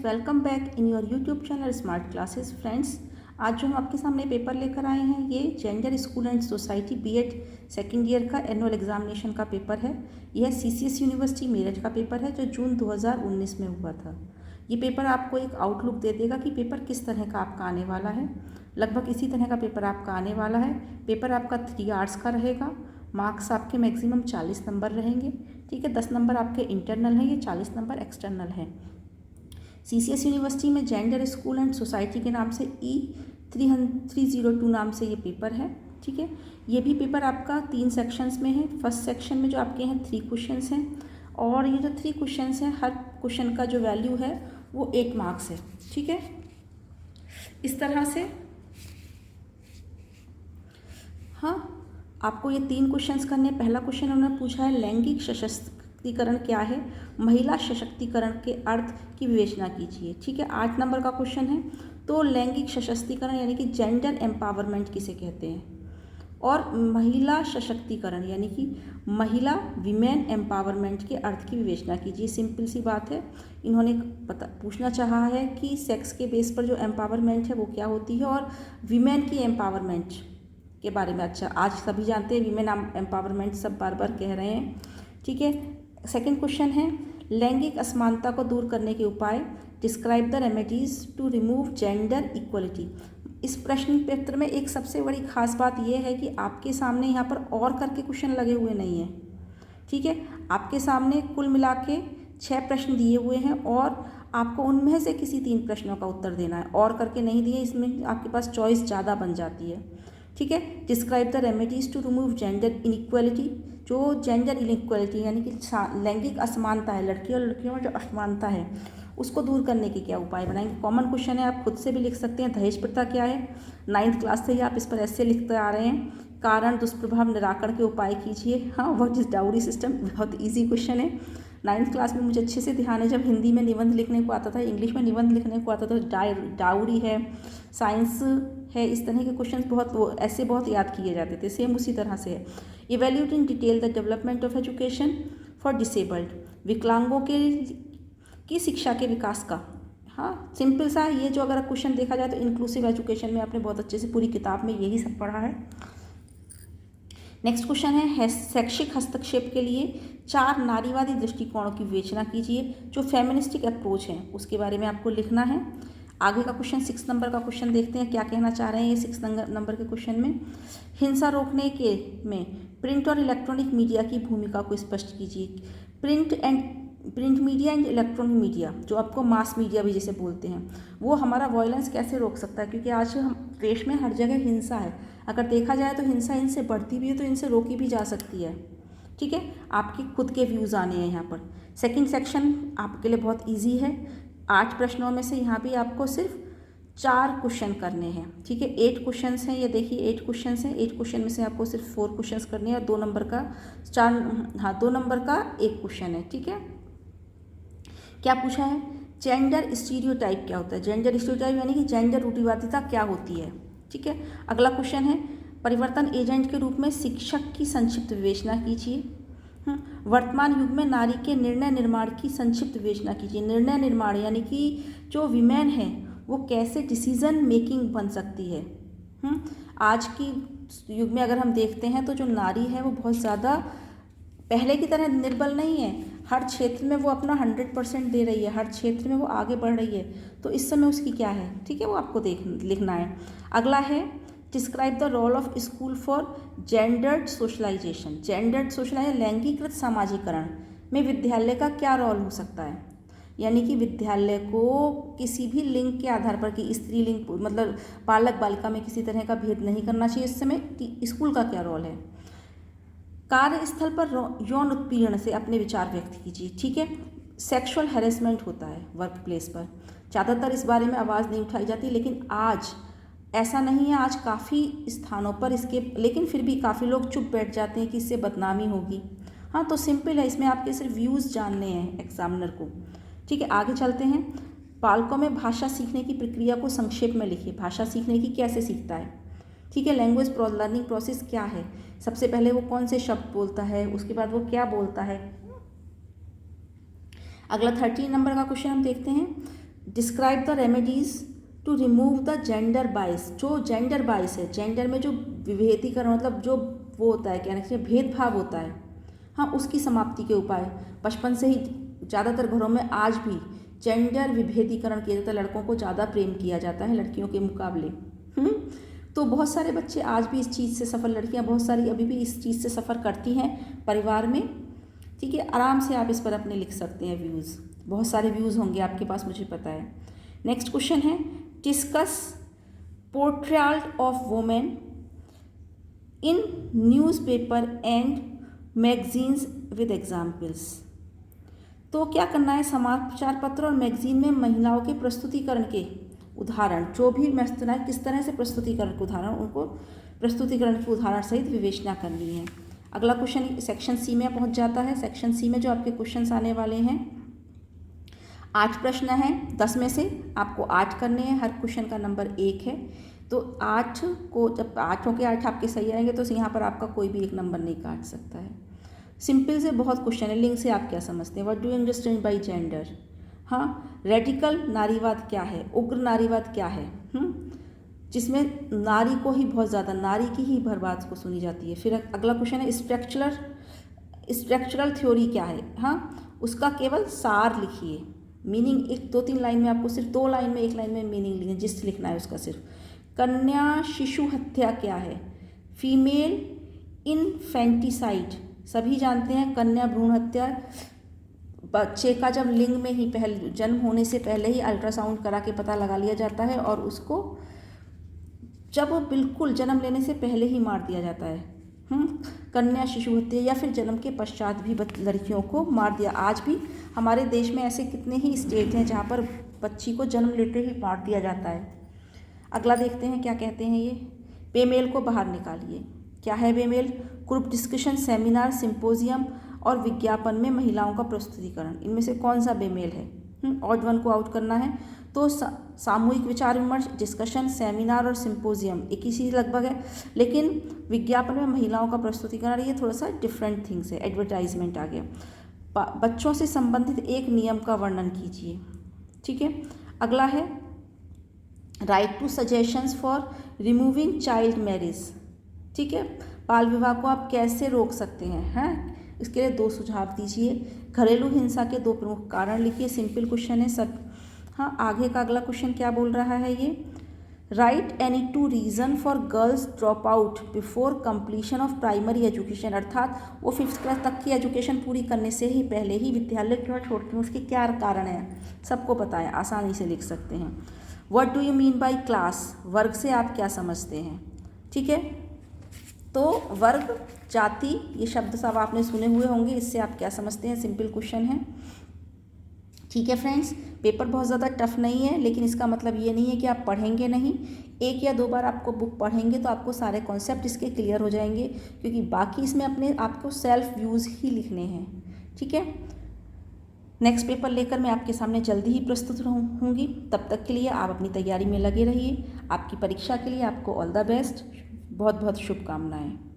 Welcome back in your YouTube channel smart classes. Friends, आज जो हम आपके सामने पेपर लेकर आए हैं ये gender school and society BEd second year का एनुअल एग्जामिनेशन का पेपर है। यह सीसीएस यूनिवर्सिटी मेरठ का पेपर है जो जून 2019 में हुआ था। ये पेपर आपको एक आउटलुक दे देगा कि पेपर किस तरह का आपका आने वाला है। लगभग इसी तरह का पेपर आपका आने वाला है। पेपर आपका 3 आवर्स का रहेगा। मार्क्स आपके मैक्सिमम 40 नंबर रहेंगे। ठीक है, 10 नंबर आपके इंटरनल हैं, ये 40 नंबर एक्सटर्नल हैं। सीसीएस यूनिवर्सिटी में जेंडर स्कूल एंड सोसाइटी के नाम से E302 नाम से ये पेपर है। ठीक है, ये भी पेपर आपका 3 सेक्शंस में है। फर्स्ट सेक्शन में जो आपके हैं 3 क्वेश्चंस हैं और ये जो 3 क्वेश्चंस हैं हर क्वेश्चन का जो वैल्यू है वो 8 मार्क्स है। ठीक है, इस तरह से हाँ आपको ये 3 क्वेश्चंस करने। पहला क्वेश्चन उन्होंने पूछा है लैंगिक सशक्तिकरण क्या है, महिला सशक्तिकरण के अर्थ की विवेचना कीजिए। ठीक है, 8 नंबर का क्वेश्चन है। तो लैंगिक सशक्तिकरण यानी कि जेंडर एम्पावरमेंट किसे कहते हैं, और महिला सशक्तिकरण यानी कि महिला विमेन एम्पावरमेंट के अर्थ की विवेचना कीजिए। सिंपल सी बात है, इन्होंने पूछना चाहा है कि सेक्स के बेस पर जो एम्पावरमेंट है वो क्या होती है और विमेन की एम्पावरमेंट के बारे में। अच्छा, आज सभी जानते हैं विमेन एम्पावरमेंट, सब बार बार कह रहे हैं। ठीक है, सेकंड क्वेश्चन है लैंगिक असमानता को दूर करने के उपाय, describe the remedies to remove gender equality. इस प्रश्न पत्र में एक सबसे बड़ी खास बात यह है कि आपके सामने यहाँ पर और करके क्वेश्चन लगे हुए नहीं हैं। ठीक है, आपके सामने कुल मिला के 6 प्रश्न दिए हुए हैं और आपको उनमें से किसी 3 प्रश्नों का उत्तर देना है। और करके नहीं दिए, इसमें आपके पास चॉइस ज़्यादा बन जाती है। ठीक है, describe the remedies to remove gender inequality. जो जेंडर इनइक्वालिटी यानी कि लैंगिक असमानता है, लड़की और लड़कियों में जो असमानता है उसको दूर करने के क्या उपाय बनाएंगे। कॉमन क्वेश्चन है, आप खुद से भी लिख सकते हैं। दहेज प्रथा क्या है, 9th क्लास से ही आप इस पर ऐसे लिखते आ रहे हैं। कारण दुष्प्रभाव निराकरण के उपाय कीजिए। हाँ, व्हाट इज डाउरी सिस्टम, बहुत ईजी क्वेश्चन है। 9th क्लास में मुझे अच्छे से ध्यान है, जब हिंदी में निबंध लिखने को आता था, इंग्लिश में निबंध लिखने को आता था, डाउरी है, साइंस है, इस तरह के क्वेश्चन बहुत ऐसे बहुत याद किए जाते थे। सेम उसी तरह से है। Evaluate in detail the development of education for disabled, विकलांगों के की शिक्षा के विकास का। हाँ, सिंपल सा ये जो अगर क्वेश्चन देखा जाए तो इंक्लूसिव एजुकेशन में आपने बहुत अच्छे से पूरी किताब में यही सब पढ़ा है। नेक्स्ट क्वेश्चन है शैक्षिक हस्तक्षेप के लिए 4 नारीवादी दृष्टिकोणों की विवेचना कीजिए। जो फेमिनिस्टिक अप्रोच है उसके बारे में आपको लिखना है। आगे का क्वेश्चन 6 नंबर का क्वेश्चन देखते हैं क्या कहना चाह रहे हैं ये 6 नंबर के क्वेश्चन में। हिंसा रोकने के में प्रिंट और इलेक्ट्रॉनिक मीडिया की भूमिका को स्पष्ट कीजिए। Print media and electronic media, जो आपको मास मीडिया भी जिसे बोलते हैं, वो हमारा वायलेंस कैसे रोक सकता है, क्योंकि आज हम देश में हर जगह हिंसा है। अगर देखा जाए तो हिंसा इनसे बढ़ती भी है तो इनसे रोकी भी जा सकती है। ठीक है, आपके खुद के व्यूज़ आने हैं यहाँ पर। सेकंड सेक्शन आपके लिए बहुत इजी है। 8 प्रश्नों में से यहाँ भी आपको सिर्फ 4 क्वेश्चन करने हैं। ठीक है, 8 क्वेश्चन हैं, ये देखिए 8 क्वेश्चन हैं। 8 क्वेश्चन में से आपको सिर्फ 4 क्वेश्चन करने हैं और 2 नंबर का 2 नंबर का 1 क्वेश्चन है। ठीक है, क्या पूछा है, जेंडर स्टीरियोटाइप क्या होता है। जेंडर स्टीरियोटाइप यानी कि जेंडर रूढ़िवादिता क्या होती है। ठीक है, अगला क्वेश्चन है परिवर्तन एजेंट के रूप में शिक्षक की संक्षिप्त विवेचना कीजिए। वर्तमान युग में नारी के निर्णय निर्माण की संक्षिप्त विवेचना कीजिए। निर्णय निर्माण यानी कि जो विमेन है वो कैसे डिसीजन मेकिंग बन सकती है। आज की युग में अगर हम देखते हैं तो जो नारी है वो बहुत ज़्यादा पहले की तरह निर्बल नहीं है। हर क्षेत्र में वो अपना 100% दे रही है, हर क्षेत्र में वो आगे बढ़ रही है। तो इस समय उसकी क्या है, ठीक है, वो आपको लिखना है। अगला है describe the role of school for gendered socialization. Gendered socialization लैंगिकृत सामाजिकरण में विद्यालय का क्या रोल हो सकता है, यानी कि विद्यालय को किसी भी लिंग के आधार पर कि स्त्रीलिंग मतलब बालक बालिका में किसी तरह का भेद नहीं करना चाहिए। इस समय स्कूल का क्या रोल है। कार्यस्थल पर यौन उत्पीड़न से अपने विचार व्यक्त कीजिए। ठीक है, सेक्सुअल हैरेसमेंट होता है वर्क प्लेस पर, ज़्यादातर इस बारे में आवाज़ नहीं उठाई जाती, लेकिन आज ऐसा नहीं है। आज काफ़ी स्थानों पर इसके, लेकिन फिर भी काफ़ी लोग चुप बैठ जाते हैं कि इससे बदनामी होगी। हाँ, तो सिंपल है, इसमें आपके सिर्फ व्यूज़ जानने हैं एग्जामिनर को। ठीक है, आगे चलते हैं। बालकों में भाषा सीखने की प्रक्रिया को संक्षेप में लिखिए। भाषा सीखने की कैसे सीखता है। ठीक है, लैंग्वेज लर्निंग प्रोसेस क्या है, सबसे पहले वो कौन से शब्द बोलता है, उसके बाद वो क्या बोलता है। अगला 13 नंबर का क्वेश्चन हम देखते हैं। Describe the remedies to remove the gender bias. जो जेंडर बाइस है, जेंडर में जो विभेदीकरण मतलब जो वो होता है, क्या कहते हैं, भेदभाव होता है, हाँ, उसकी समाप्ति के उपाय। बचपन से ही ज़्यादातर घरों में आज भी जेंडर विभेदीकरण किया जाता है, लड़कों को ज़्यादा प्रेम किया जाता है लड़कियों के मुकाबले। तो बहुत सारे बच्चे आज भी इस चीज़ से सफ़र, लड़कियां बहुत सारी अभी भी इस चीज़ से सफ़र करती हैं परिवार में। ठीक है, आराम से आप इस पर अपने लिख सकते हैं व्यूज़, बहुत सारे व्यूज़ होंगे आपके पास, मुझे पता है। नेक्स्ट क्वेश्चन है, discuss portrayal of women in newspaper and magazines with examples. तो क्या करना है, समाचार पत्र और मैगजीन में महिलाओं के प्रस्तुतिकरण के उदाहरण, जो भी मैथनाइज किस तरह से प्रस्तुतिकरण के उदाहरण, उनको प्रस्तुतिकरण के उदाहरण सहित विवेचना करनी है। अगला क्वेश्चन सेक्शन सी में पहुंच जाता है। सेक्शन सी में जो आपके क्वेश्चंस आने वाले हैं, 8 प्रश्न हैं, 10 में से आपको 8 करने हैं, हर क्वेश्चन का नंबर 1 है। तो 8 को जब 8 के 8 आपके सही आएंगे तो यहाँ पर आपका कोई भी एक नंबर नहीं काट सकता है। सिंपल से बहुत क्वेश्चन है। लिंग से आप क्या समझते हैं, what do you understand by gender. हाँ, रेडिकल नारीवाद क्या है, उग्र नारीवाद क्या है, जिसमें नारी को ही बहुत ज़्यादा, नारी की ही भरबात को सुनी जाती है। फिर अगला क्वेश्चन है, स्ट्रक्चरल थ्योरी क्या है। हाँ, उसका केवल सार लिखिए, मीनिंग 1-2-3 लाइन में, आपको सिर्फ 2 लाइन में, 1 लाइन में मीनिंग लिखना, जिस लिखना है उसका सिर्फ। कन्या शिशु हत्या क्या है, फीमेल इनफेंटिसाइड, सभी जानते हैं कन्या भ्रूण हत्या, बच्चे का जब लिंग में ही पहले जन्म होने से पहले ही अल्ट्रासाउंड करा के पता लगा लिया जाता है और उसको जब वो बिल्कुल जन्म लेने से पहले ही मार दिया जाता है। कन्या शिशु हत्या, या फिर जन्म के पश्चात भी लड़कियों को मार दिया। आज भी हमारे देश में ऐसे कितने ही स्टेट हैं जहाँ पर बच्ची को जन्म लेते ही मार दिया जाता है। अगला देखते हैं क्या कहते हैं ये, बेमेल को बाहर निकालिए। क्या है बेमेल, ग्रुप डिस्कशन, सेमिनार, सिंपोजियम और विज्ञापन में महिलाओं का प्रस्तुतिकरण, इनमें से कौन सा बेमेल है। ऑड वन को आउट करना है। तो सामूहिक विचार विमर्श, डिस्कशन, सेमिनार और सिंपोजियम एक ही चीज़ लगभग है, लेकिन विज्ञापन में महिलाओं का प्रस्तुतिकरण ये थोड़ा सा डिफरेंट थिंग्स है, एडवर्टाइजमेंट आ गया। बच्चों से संबंधित एक नियम का वर्णन कीजिए। ठीक है, अगला है write two suggestions for removing child marriage. ठीक है, बाल विवाह को आप कैसे रोक सकते हैं, इसके लिए 2 सुझाव दीजिए। घरेलू हिंसा के 2 प्रमुख कारण लिखिए। सिंपल क्वेश्चन है सब। हाँ, आगे का अगला क्वेश्चन क्या बोल रहा है ये, right any 2 reason for girls drop out before completion of primary education, अर्थात वो 5th क्लास तक की एजुकेशन पूरी करने से ही पहले ही विद्यालय क्यों छोड़ती हैं, उसके क्या कारण है, सबको पता है, आसानी से लिख सकते हैं। What do you mean by class, वर्ग से आप क्या समझते हैं। ठीक है, तो वर्ग, जाति, ये शब्द सब आपने सुने हुए होंगे, इससे आप क्या समझते हैं, सिंपल क्वेश्चन है। ठीक है फ्रेंड्स, पेपर बहुत ज़्यादा टफ नहीं है, लेकिन इसका मतलब ये नहीं है कि आप पढ़ेंगे नहीं। 1 या 2 बार आपको बुक पढ़ेंगे तो आपको सारे कॉन्सेप्ट इसके क्लियर हो जाएंगे, क्योंकि बाकी इसमें अपने आपको सेल्फ व्यूज़ ही लिखने हैं। ठीक है, नेक्स्ट पेपर लेकर मैं आपके सामने जल्दी ही प्रस्तुत होंगी। तब तक के लिए आप अपनी तैयारी में लगे रहिए। आपकी परीक्षा के लिए आपको ऑल द बेस्ट, बहुत बहुत शुभकामनाएं।